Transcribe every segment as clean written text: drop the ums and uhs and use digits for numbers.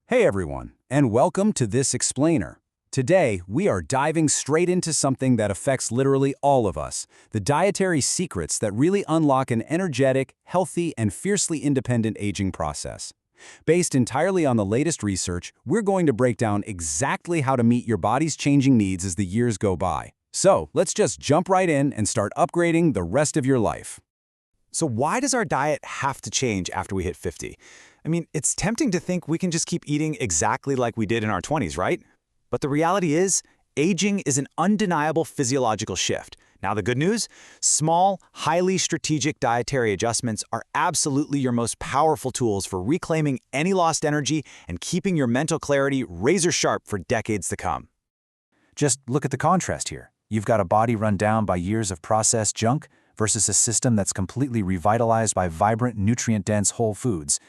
Hey everyone, and welcome to this explainer. Today, we are diving straight into something that affects literally all of us, the dietary secrets that really unlock an energetic, healthy, and fiercely independent aging process. Based entirely on the latest research, we're going to break down exactly how to meet your body's changing needs as the years go by. So, let's just jump right in and start upgrading the rest of your life. So why does our diet have to change after we hit 50? I mean, it's tempting to think we can just keep eating exactly like we did in our 20s, right? But the reality is, aging is an undeniable physiological shift. Now the good news? Small, highly strategic dietary adjustments are absolutely your most powerful tools for reclaiming any lost energy and keeping your mental clarity razor sharp for decades to come. Just look at the contrast here. You've got a body run down by years of processed junk versus a system that's completely revitalized by vibrant, nutrient-dense whole foods.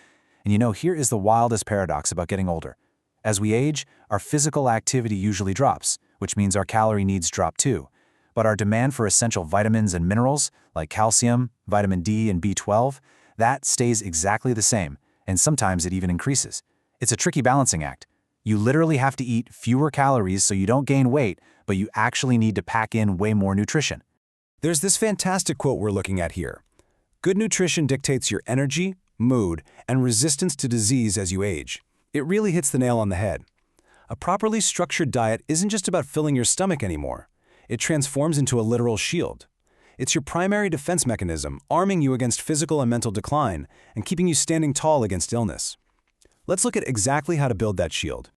And here is the wildest paradox about getting older. As we age, our physical activity usually drops, which means our calorie needs drop too. But our demand for essential vitamins and minerals, like calcium, vitamin D, and B12, that stays exactly the same, and sometimes it even increases. It's a tricky balancing act. You literally have to eat fewer calories so you don't gain weight, but you actually need to pack in way more nutrition. There's this fantastic quote we're looking at here. Good nutrition dictates your energy, mood, and resistance to disease as you age. It really hits the nail on the head. A properly structured diet isn't just about filling your stomach anymore. It transforms into a literal shield. It's your primary defense mechanism, arming you against physical and mental decline and keeping you standing tall against illness. Let's look at exactly how to build that shield.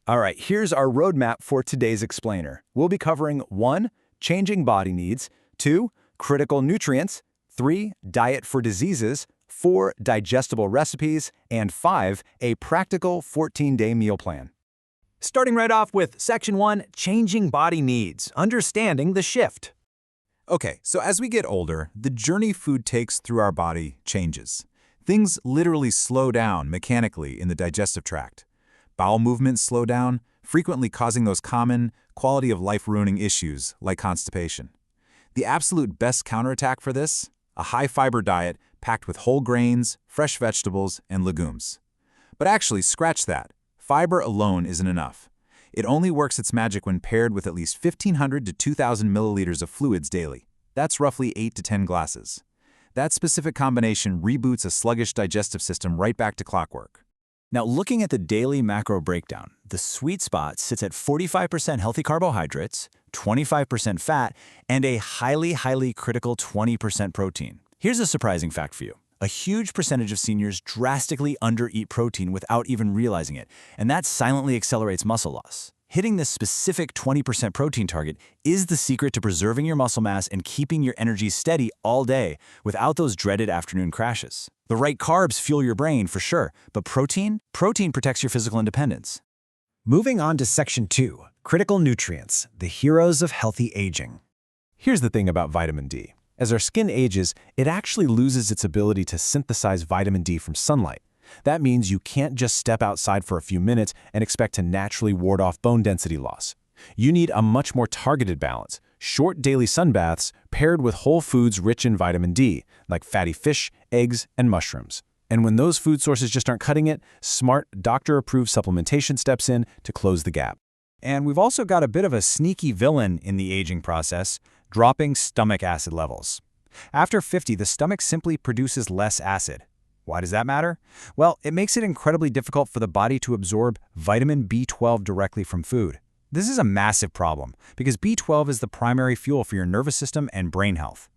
All right, here's our roadmap for today's explainer. We'll be covering 1. Changing body needs, 2. Critical nutrients, 3. Diet for diseases, 4. Digestible recipes, and 5. A practical 14-day meal plan. Starting right off with Section 1, Changing Body Needs, Understanding the Shift. Okay, so as we get older, the journey food takes through our body changes. Things literally slow down mechanically in the digestive tract. Bowel movements slow down, frequently causing those common, quality-of-life-ruining issues like constipation. The absolute best counterattack for this? A high-fiber diet packed with whole grains, fresh vegetables, and legumes. But actually, scratch that. Fiber alone isn't enough. It only works its magic when paired with at least 1,500 to 2,000 milliliters of fluids daily. That's roughly 8 to 10 glasses. That specific combination reboots a sluggish digestive system right back to clockwork. Now, looking at the daily macro breakdown, the sweet spot sits at 45% healthy carbohydrates, 25% fat, and a highly critical 20% protein. Here's a surprising fact for you. A huge percentage of seniors drastically undereat protein without even realizing it, and that silently accelerates muscle loss. Hitting this specific 20% protein target is the secret to preserving your muscle mass and keeping your energy steady all day without those dreaded afternoon crashes. The right carbs fuel your brain for sure, but protein protects your physical independence. Moving on to Section 2, Critical Nutrients, the Heroes of Healthy Aging. Here's the thing about vitamin D. As our skin ages, it actually loses its ability to synthesize vitamin D from sunlight. That means you can't just step outside for a few minutes and expect to naturally ward off bone density loss. You need a much more targeted balance, short daily sun baths paired with whole foods rich in vitamin D, like fatty fish, eggs, and mushrooms. And when those food sources just aren't cutting it, smart, doctor-approved supplementation steps in to close the gap. And we've also got a bit of a sneaky villain in the aging process, dropping stomach acid levels. After 50, the stomach simply produces less acid. Why does that matter? Well, it makes it incredibly difficult for the body to absorb vitamin B12 directly from food. This is a massive problem because B12 is the primary fuel for your nervous system and brain health.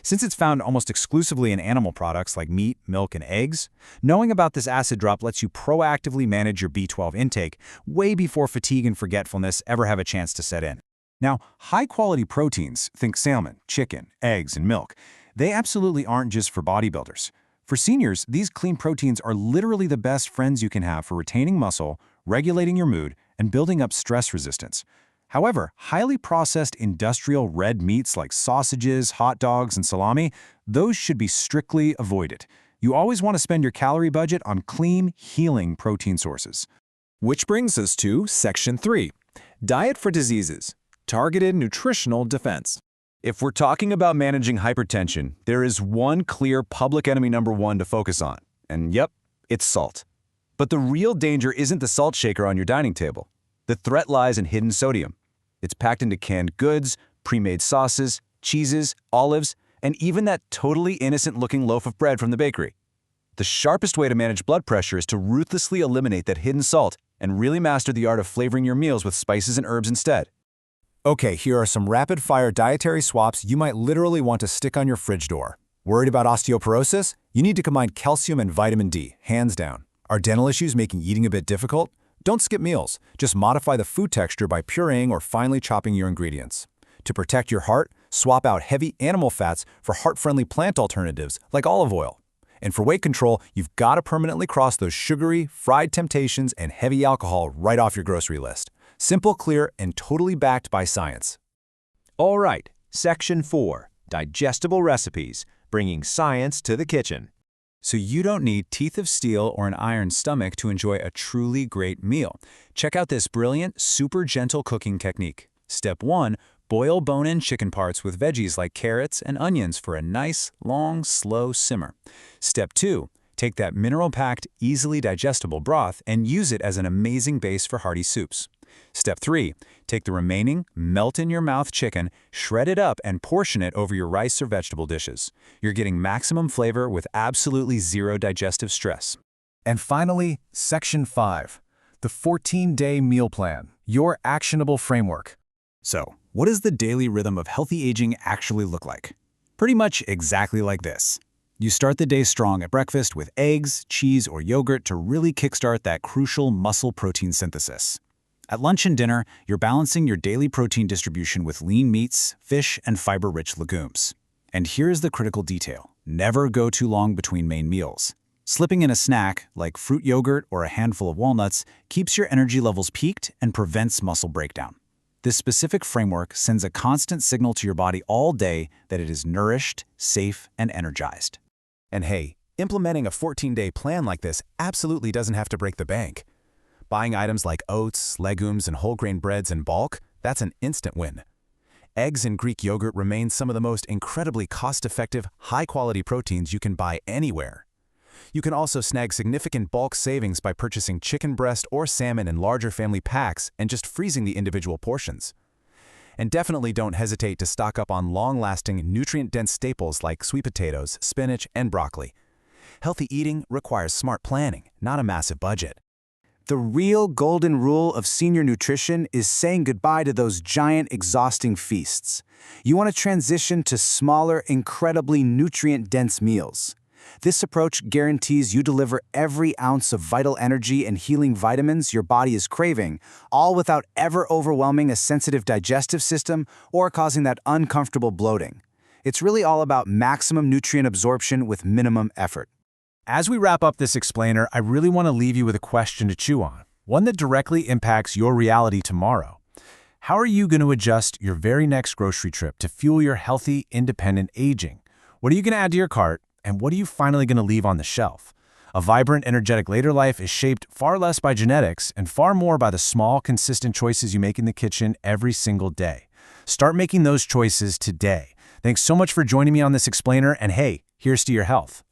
Since it's found almost exclusively in animal products like meat, milk, and eggs, knowing about this acid drop lets you proactively manage your B12 intake way before fatigue and forgetfulness ever have a chance to set in. Now, high-quality proteins, think salmon, chicken, eggs, and milk, they absolutely aren't just for bodybuilders. For seniors, these clean proteins are literally the best friends you can have for retaining muscle, regulating your mood, and building up stress resistance. However, highly processed industrial red meats like sausages, hot dogs, and salami, those should be strictly avoided. You always want to spend your calorie budget on clean, healing protein sources. Which brings us to Section 3, Diet for Diseases, Targeted Nutritional Defense. If we're talking about managing hypertension, there is one clear public enemy number 1 to focus on. And yep, it's salt. But the real danger isn't the salt shaker on your dining table. The threat lies in hidden sodium. It's packed into canned goods, pre-made sauces, cheeses, olives, and even that totally innocent-looking loaf of bread from the bakery. The sharpest way to manage blood pressure is to ruthlessly eliminate that hidden salt and really master the art of flavoring your meals with spices and herbs instead. Okay, here are some rapid-fire dietary swaps you might literally want to stick on your fridge door. Worried about osteoporosis? You need to combine calcium and vitamin D, hands down. Are dental issues making eating a bit difficult? Don't skip meals. Just modify the food texture by pureeing or finely chopping your ingredients. To protect your heart, swap out heavy animal fats for heart-friendly plant alternatives like olive oil. And for weight control, you've got to permanently cross those sugary, fried temptations and heavy alcohol right off your grocery list. Simple, clear, and totally backed by science. All right, Section 4, Digestible Recipes, bringing science to the kitchen. So you don't need teeth of steel or an iron stomach to enjoy a truly great meal. Check out this brilliant, super gentle cooking technique. Step 1, boil bone-in chicken parts with veggies like carrots and onions for a nice, long, slow simmer. Step 2, take that mineral-packed, easily digestible broth and use it as an amazing base for hearty soups. Step 3, take the remaining, melt-in-your-mouth chicken, shred it up, and portion it over your rice or vegetable dishes. You're getting maximum flavor with absolutely zero digestive stress. And finally, Section 5, the 14-day meal plan, your actionable framework. So, what does the daily rhythm of healthy aging actually look like? Pretty much exactly like this. You start the day strong at breakfast with eggs, cheese, or yogurt to really kickstart that crucial muscle protein synthesis. At lunch and dinner, you're balancing your daily protein distribution with lean meats, fish, and fiber-rich legumes. And here's the critical detail. Never go too long between main meals. Slipping in a snack, like fruit yogurt or a handful of walnuts, keeps your energy levels peaked and prevents muscle breakdown. This specific framework sends a constant signal to your body all day that it is nourished, safe, and energized. And hey, implementing a 14-day plan like this absolutely doesn't have to break the bank. Buying items like oats, legumes, and whole grain breads in bulk, that's an instant win. Eggs and Greek yogurt remain some of the most incredibly cost-effective, high-quality proteins you can buy anywhere. You can also snag significant bulk savings by purchasing chicken breast or salmon in larger family packs and just freezing the individual portions. And definitely don't hesitate to stock up on long-lasting, nutrient-dense staples like sweet potatoes, spinach, and broccoli. Healthy eating requires smart planning, not a massive budget. The real golden rule of senior nutrition is saying goodbye to those giant, exhausting feasts. You want to transition to smaller, incredibly nutrient-dense meals. This approach guarantees you deliver every ounce of vital energy and healing vitamins your body is craving, all without ever overwhelming a sensitive digestive system or causing that uncomfortable bloating. It's really all about maximum nutrient absorption with minimum effort. As we wrap up this explainer, I really want to leave you with a question to chew on, one that directly impacts your reality tomorrow. How are you going to adjust your very next grocery trip to fuel your healthy, independent aging? What are you going to add to your cart, and what are you finally going to leave on the shelf? A vibrant, energetic later life is shaped far less by genetics and far more by the small, consistent choices you make in the kitchen every single day. Start making those choices today. Thanks so much for joining me on this explainer, and hey, here's to your health.